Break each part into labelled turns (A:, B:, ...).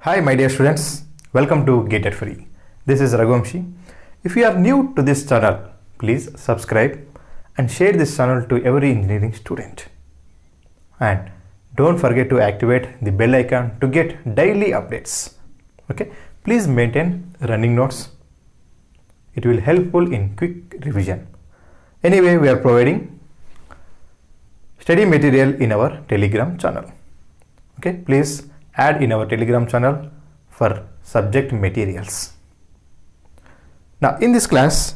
A: Hi my dear students, welcome to Gated Free. This is Raghuvanshi. If you are new to this channel, please subscribe and share this channel to every engineering student. And don't forget to activate the bell icon to get daily updates. Okay, please maintain running notes. It will helpful in quick revision. Anyway, we are providing study material in our Telegram channel. Okay, please add in our Telegram channel for subject materials. Now in this class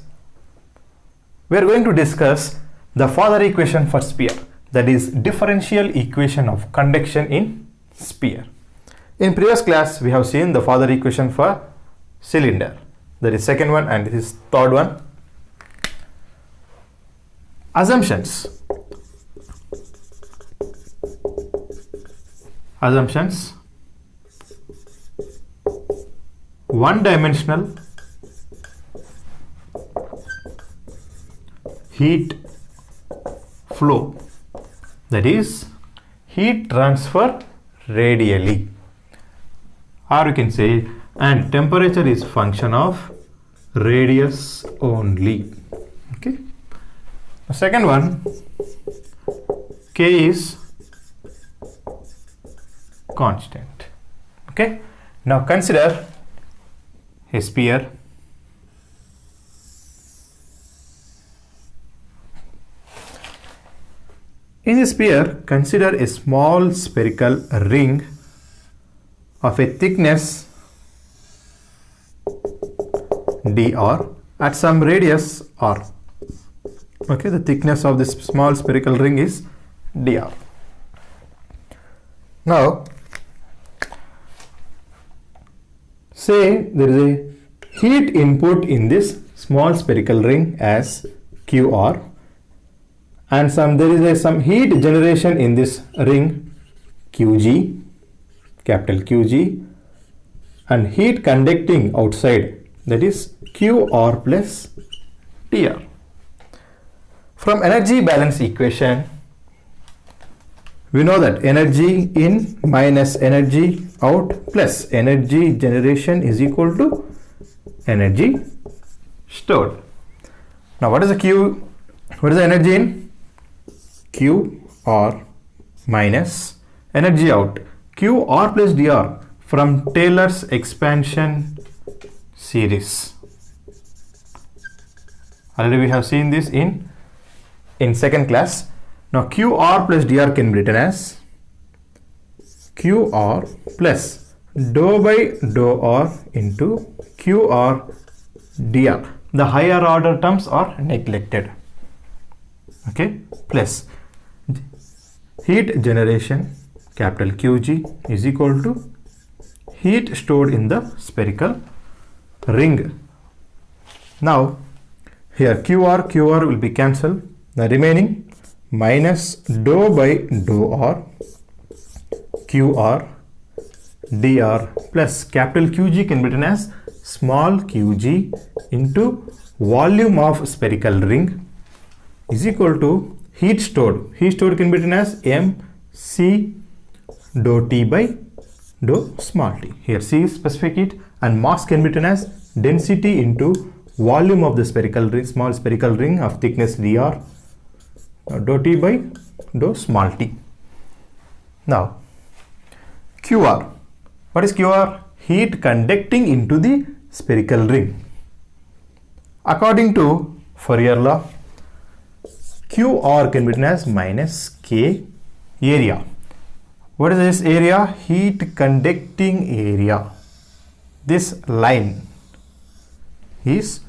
A: we are going to discuss the Father equation for sphere, that is differential equation of conduction in sphere. In previous class we have seen the Father equation for cylinder, that is second one, and this is third one. Assumptions. One-dimensional heat flow, that is heat transfer radially, or you can say, and temperature is function of radius only. Okay. The second one, K is constant. Okay. Now consider a sphere. In the sphere, consider a small spherical ring of a thickness dr at some radius r. Okay, the thickness of this small spherical ring is dr. Now, say there is a heat input in this small spherical ring as Qr, and there is some heat generation in this ring Qg, capital Qg, and heat conducting outside, that is Qr plus Dr. From energy balance equation, we know that energy in minus energy out plus energy generation is equal to energy stored. Now what is the Q? What is the energy in? Q R minus energy out, Q R plus dr from Taylor's expansion series. Already we have seen this in second class. Now Qr plus dr can be written as Qr plus dou by dou r into Qr dr. The higher order terms are neglected. Okay, plus heat generation, capital Qg, is equal to heat stored in the spherical ring. Now here Qr will be cancelled. The remaining minus dou by dou r Qr dr plus capital Qg can be written as small qg into volume of spherical ring is equal to heat stored. Heat stored can be written as mc dou T by dou small t. Here C is specific heat and mass can be written as density into volume of the spherical ring, small spherical ring of thickness dr, dou T by dou small t. Now Qr. What is Qr? Heat conducting into the spherical ring. According to Fourier law, Qr can be written as minus K area. What is this area? Heat conducting area. This line is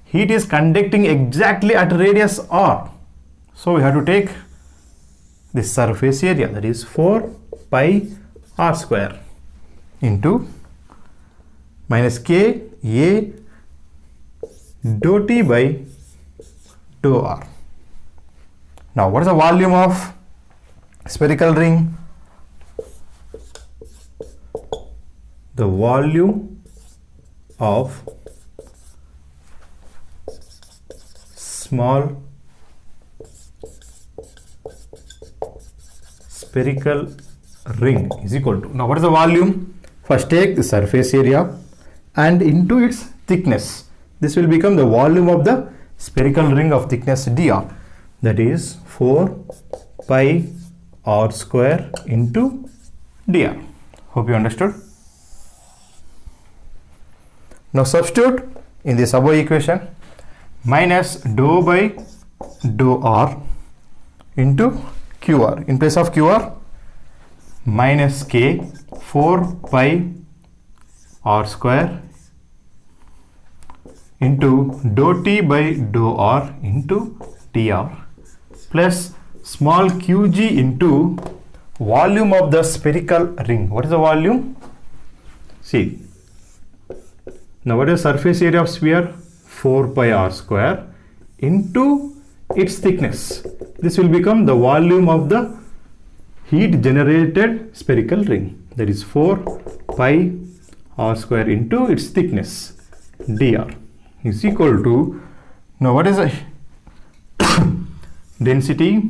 A: heat is conducting exactly at radius r. So we have to take this surface area, that is 4 pi r square into minus K A dou T by dou r. Now what is the volume of spherical ring? The volume of small spherical ring is equal to, now what is the volume? First take the surface area and into its thickness. This will become the volume of the spherical ring of thickness dr, that is 4 pi r square into dr. Hope you understood. Now substitute in this above equation, minus dou by dou r into qr. In place of qr, minus k 4 pi r square into dou t by dou r into dr plus small qg into volume of the spherical ring. What is the volume? See, now what is surface area of sphere? 4 pi r square into its thickness. This will become the volume of the heat generated spherical ring, that is 4 pi r square into its thickness dr is equal to, now what is the density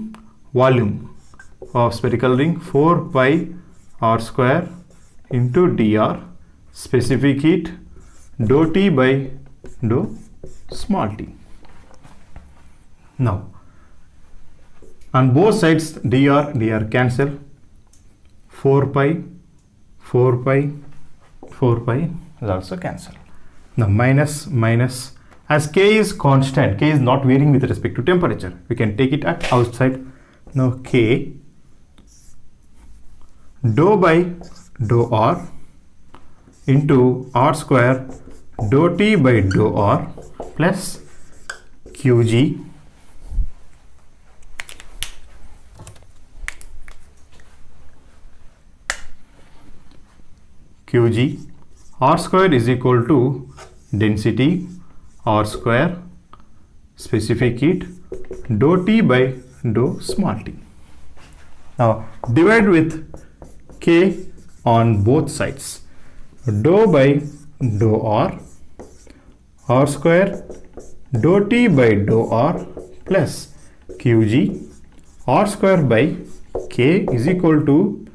A: volume of spherical ring? 4 pi r square into dr, specific heat dou t by dou small t. Now on both sides dr cancel, 4 pi is also cancel. Now minus, as k is constant, k is not varying with respect to temperature, we can take it at outside. Now k dou by dou r into r square dou t by dou r plus qg r square is equal to density r square specific heat dou t by dou small t. Now divide with k on both sides, dou by dou r square dou t by dou r plus qg r square by k is equal to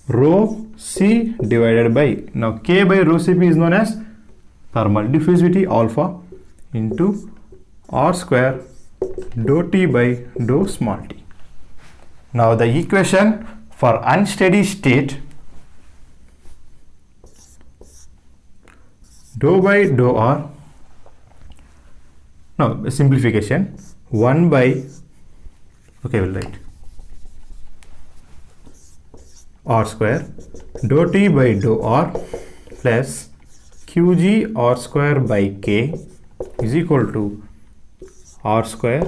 A: rho c divided by, now k by rho cp is known as thermal diffusivity alpha into r square dou t by dou small t. Now the equation for unsteady state, dou by dou r, no simplification, 1 by, okay, we'll write r square dou t by dou r plus qg r square by k is equal to r square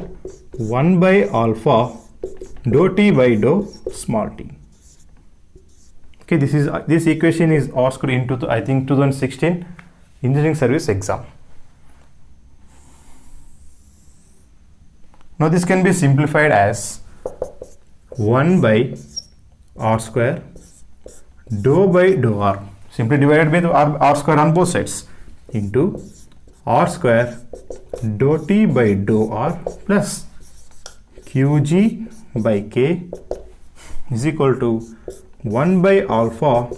A: 1 by alpha dou t by dou small t. Okay, this equation is asked into the, I think 2016 engineering service exam. Now this can be simplified as 1 by r square dou by dou r, simply divided by the r square on both sides, into r square dou t by dou r plus qg by k is equal to 1 by alpha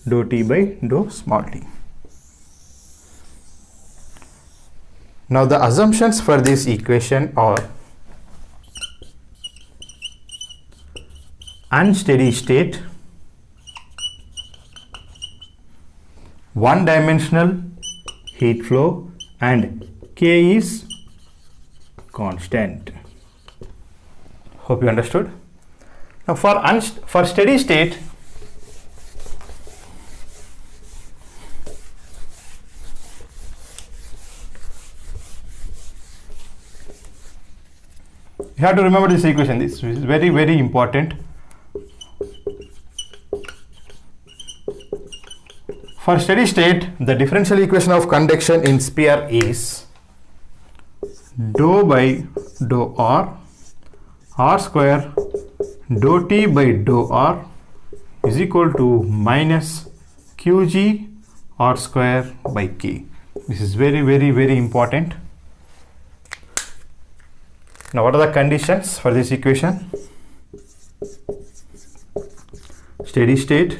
A: dou t by dou small t. Now the assumptions for this equation are unsteady state, one-dimensional heat flow, and k is constant. Hope you understood. Now for steady state, you have to remember this equation. This is very, very important. For steady state, the differential equation of conduction in sphere is dou by dou r square dou t by dou r is equal to minus qg r square by k. This is very, very, very important. Now what are the conditions for this equation? steady state,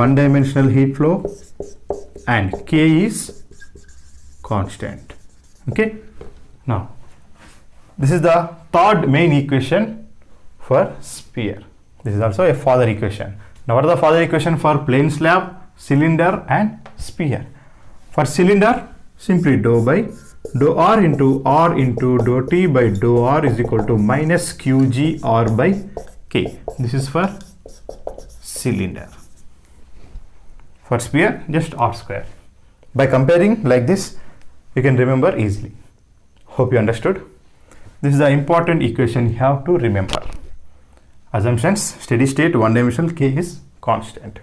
A: one dimensional heat flow, and K is constant. Okay, now this is the third main equation for sphere. This is also a further equation. Now what are the further equation for plane slab, cylinder and sphere? For cylinder, simply dou by dou r into dou t by dou r is equal to minus qg r by k. This is for cylinder. For sphere, just r square. By comparing like this, you can remember easily. Hope you understood. This is the important equation you have to remember. Assumptions: steady state, one dimensional, k is constant.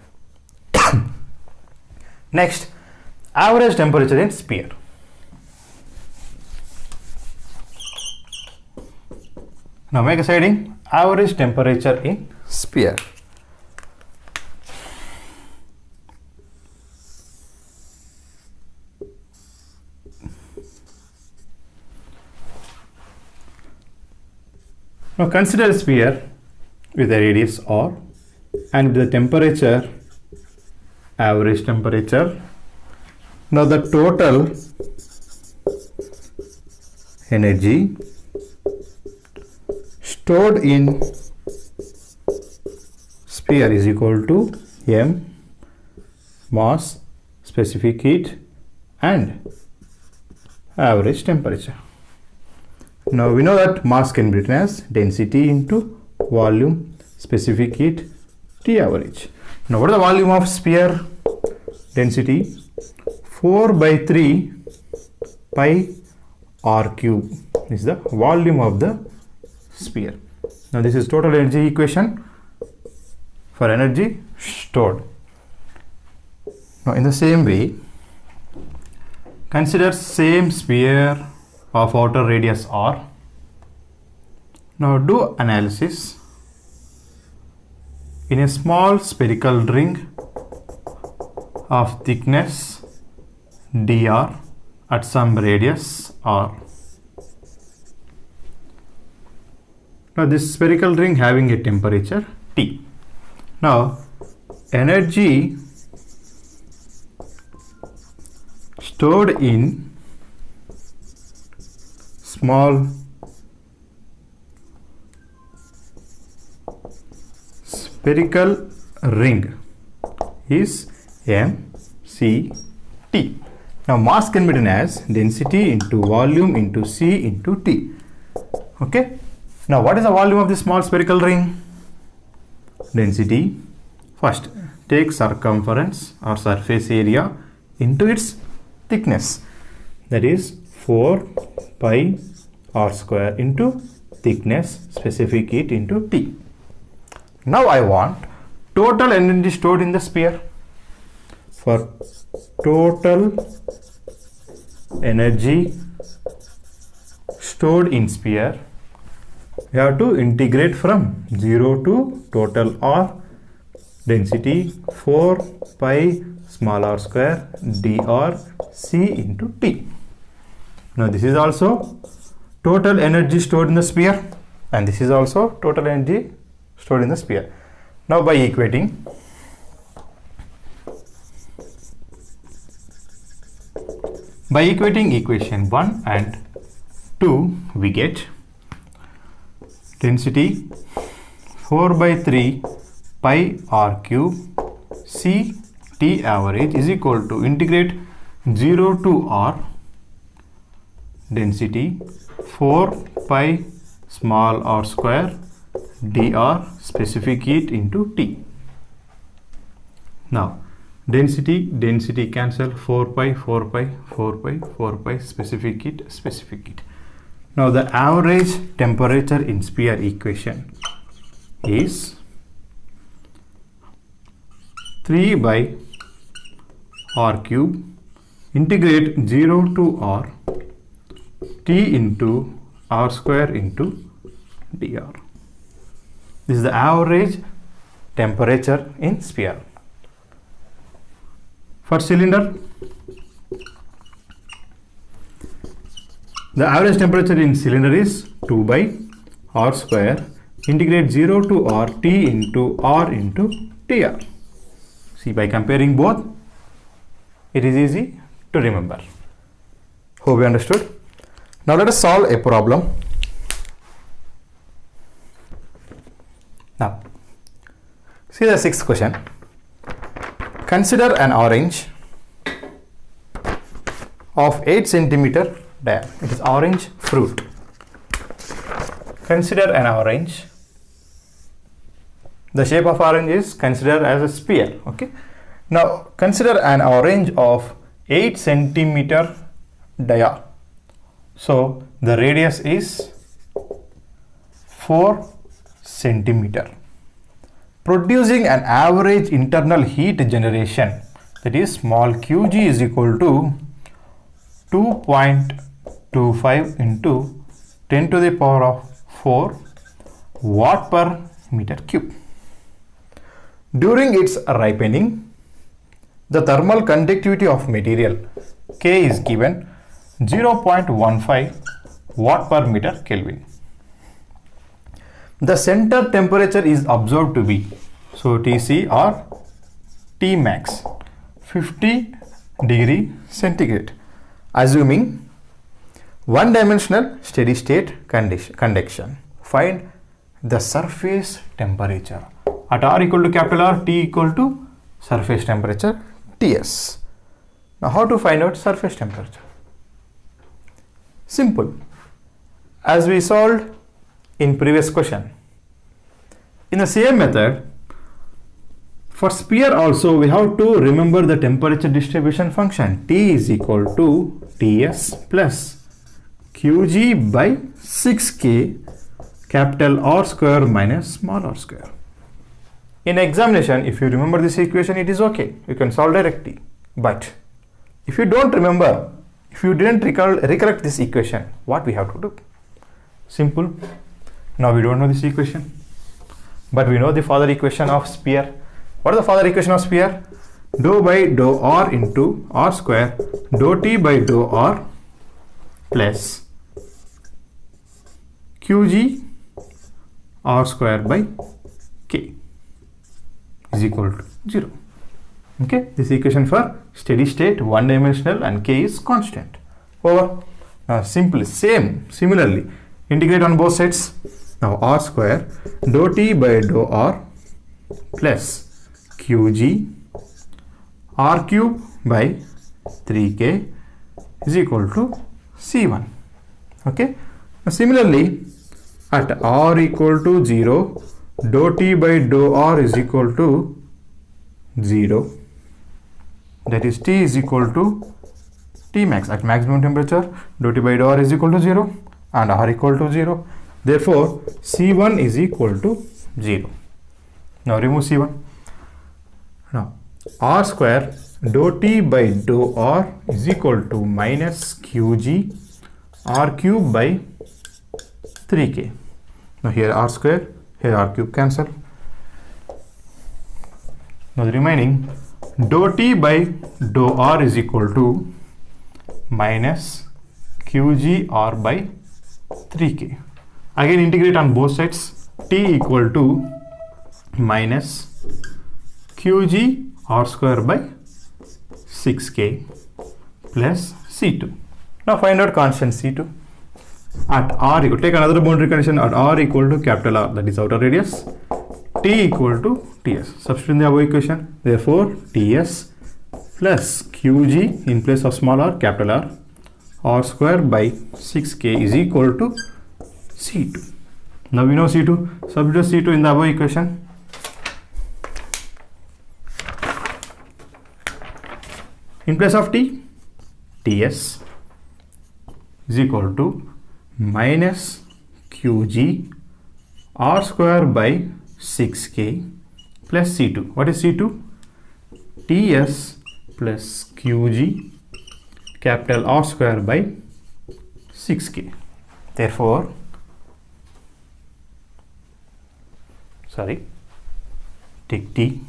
A: Next, average temperature in sphere. Now make a shading, average temperature in sphere. Now consider a sphere with a radius r and the temperature, average temperature. Now the total energy stored in sphere is equal to m mass, specific heat and average temperature. Now we know that mass can be written as density into volume, specific heat, T average. Now what is the volume of sphere? Density 4 by 3 pi r cube. This is the volume of the sphere. Now this is total energy equation for energy stored. Now in the same way, consider same sphere of outer radius r. Now do analysis in a small spherical ring of thickness dr at some radius r. Now this spherical ring having a temperature T. Now energy stored in small spherical ring is mCt. Now mass can be written as density into volume into C into T. Okay. Now what is the volume of this small spherical ring? Density. First take circumference or surface area into its thickness, that is 4 pi r square into thickness, specific heat into T. Now I want total energy stored in the sphere. For total energy stored in sphere, we have to integrate from 0 to total R, density 4 pi small r square dr C into T. Now this is also total energy stored in the sphere and this is also total energy stored in the sphere. Now by equating, equation 1 and 2, we get density 4 by 3 pi r cube C T average is equal to integrate 0 to r, density 4 pi small r square dr specific heat into T. Now density cancel, 4 pi specific heat. Now the average temperature in sphere equation is 3 by r cube integrate 0 to r T into r square into dr. This is the average temperature in sphere. For cylinder, the average temperature in cylinder is 2 by r square integrate 0 to r t into r into tr. See, by comparing both, it is easy to remember. Hope you understood. Now let us solve a problem. Now, see the sixth question. Consider an orange of 8 centimeter diameter. It is orange fruit. Consider an orange. The shape of orange is considered as a sphere. Okay. Now consider an orange of 8 centimeter diameter. So the radius is 4 centimeter. Producing an average internal heat generation, that is small qg is equal to 2.25 into 10 to the power of 4 watt per meter cube. During its ripening, the thermal conductivity of material K is given 0.15 watt per meter Kelvin. The center temperature is observed to be, so Tc or Tmax, 50 degree centigrade, assuming one-dimensional steady state conduction. Find the surface temperature at R equal to capital R, T equal to surface temperature Ts. Now how to find out surface temperature? Simple. As we solved in previous question. In the same method, for sphere also we have to remember the temperature distribution function. T is equal to Ts plus Qg by 6K capital R square minus small r square. In examination, if you remember this equation, it is okay. You can solve directly. But if you don't remember, if you didn't recollect this equation, what we have to do? Simple. Now we don't know this equation, but we know the further equation of sphere. What is the further equation of sphere? Dou by dou r into r square dou t by dou r plus qg r square by k is equal to 0. Okay, this equation for steady state, one dimensional, and k is constant. Over. Now similarly integrate on both sides. Now r square dou t by dou r plus qg r cube by 3k is equal to c1. Okay. Now similarly at r equal to 0, dou t by dou r is equal to 0. That is T is equal to Tmax. At maximum temperature, dou t by dou r is equal to 0 and r equal to 0. Therefore, C1 is equal to 0. Now remove C1. Now r square dou t by dou r is equal to minus qg r cube by 3k. Now here r square, here r cube cancel. Now the remaining dou t by dou r is equal to minus qg r by 3k. Again integrate on both sides. T equal to minus qg r square by 6k plus c2. Now find out constant c2. At r equal, take another boundary condition at r equal to capital R, that is outer radius, t equal to ts. Substitute in the above equation. Therefore, ts plus qg in place of small r, capital R square by 6k is equal to c2. Now we know c2. Substitute c2 in the above equation. In place of t, ts is equal to minus qg r square by 6k plus c2. What is c2? ts plus qg capital R square by 6k. Therefore, take t.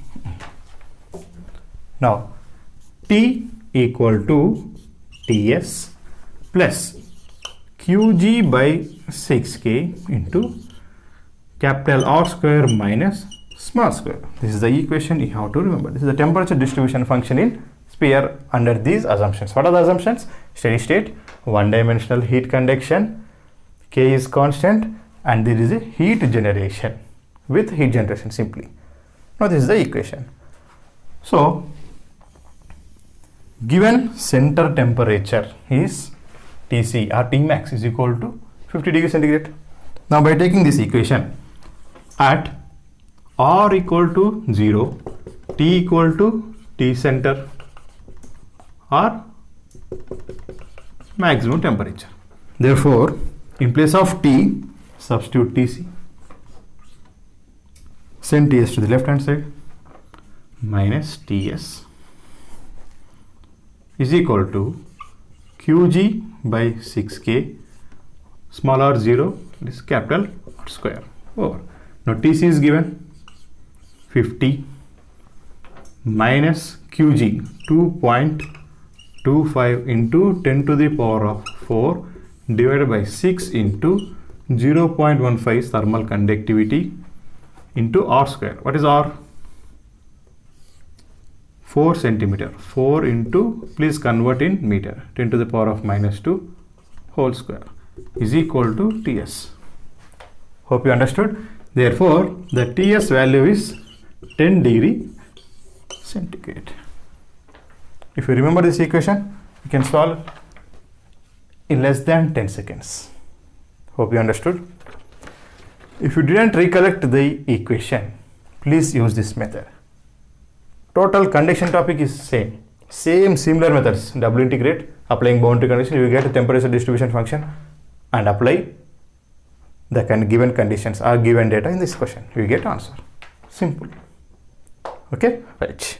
A: Now t equal to ts plus qg by 6k into capital R square minus small square. This is the equation you have to remember. This is the temperature distribution function in sphere under these assumptions. What are the assumptions? Steady state, one-dimensional heat conduction, K is constant, and there is a heat generation with heat generation simply. Now this is the equation. So given center temperature is Tc or Tmax is equal to 50 degrees centigrade. Now by taking this equation at R equal to 0, T equal to T center or maximum temperature. Therefore, in place of T, substitute Tc. Send Ts to the left hand side minus Ts is equal to Qg by 6K small r 0 is capital R square over. Now Tc is given 50 minus Qg 2.25 into 10 to the power of 4 divided by 6 into 0.15 thermal conductivity into R square. What is R? 4 centimeter. 4 into, please convert in meter, 10 to the power of minus 2 whole square is equal to Ts. Hope you understood. Therefore, the Ts value is 10 degree centigrade. If you remember this equation, you can solve in less than 10 seconds. Hope you understood. If you didn't recollect the equation, please use this method. Total conduction topic is same similar methods. Double integrate, applying boundary condition, you get a temperature distribution function and apply the given conditions or given data in this question. You get answer. Simple. Okay, right.